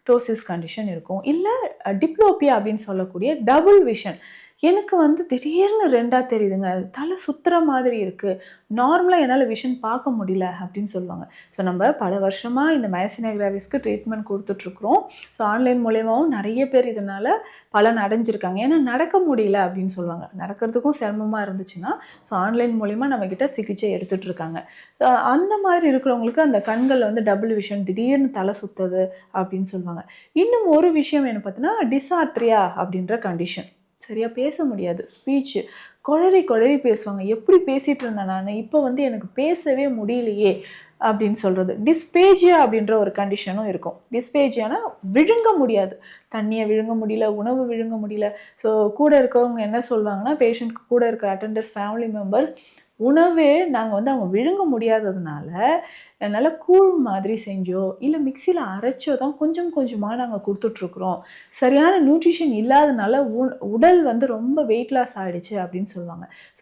டோசிஸ் condition இருக்கும். இல்லை diplopia அப்படின்னு சொல்லக்கூடிய டபுள் விஷன். எனக்கு வந்து திடீர்னு 2ஆ தெரியுதுங்க. தலை சுத்துற மாதிரி இருக்கு. நார்மலா என்னால விஷன் பார்க்க முடியல அப்படின்னு சொல்லுவாங்க. ஸோ நம்ம பல வருஷமா இந்த மயோசினியா கிராவிஸ்க்கு ட்ரீட்மெண்ட் குடுத்துட்ருக்குறோம். ஸோ ஆன்லைன் மூலியமாவும் நெறைய பேர் இதனால பலன் அடைஞ்சிருக்காங்க. ஏன்னா நடக்க முடியல அப்படின்னு சொல்லுவாங்க. நடக்கிறதுக்கும் சிரமமா இருந்துச்சுன்னா, ஸோ ஆன்லைன் மூலியமா நம்மகிட்ட சிகிச்சை எடுத்துட்டு இருக்காங்க. அந்த மாதிரி இருக்கிறவங்களுக்கு அந்த கண்கள்ல வந்து டபுள் விஷன் திடீர்னு தலை சுத்துது அப்படின்னு சொல்லுவாங்க. இன்னும் ஒரு விஷயம் என்ன பார்த்தீங்கன்னா, டிஸார்த்ரியா அப்படின்ற கண்டிஷன். சரியா பேச முடியாது. ஸ்பீச் கொழறி கொழறி பேசுவாங்க. எப்படி பேசிட்டு இருந்தேன் நானு, இப்போ வந்து எனக்கு பேசவே முடியலையே அப்படின்னு சொல்றது. டிஸ்பேஜியா அப்படின்ற ஒரு கண்டிஷனும் இருக்கும். டிஸ்பேஜியானா விழுங்க முடியாது. தண்ணிய விழுங்க முடியல, உணவு விழுங்க முடியல. ஸோ கூட இருக்கவங்க என்ன சொல்வாங்கன்னா, பேஷண்ட்க்கு கூட இருக்க அட்டெண்டர்ஸ், ஃபேமிலி மெம்பர்ஸ் உணவே நாங்க வந்து அவங்க விழுங்க முடியாததுனால, நல்ல கூழ் மாதிரி செஞ்சோ, இல்ல மிக்ஸியில அரைச்சோ தான் கொஞ்சம் கொஞ்சமா நாங்க குடுத்துட்ருக்குறோம். சரியான நியூட்ரிஷன் இல்லாதனால உடல் வந்து ரொம்ப வெயிட் லாஸ் ஆயிடுச்சு அப்படின்னு சொல்லுவாங்க. ஸோ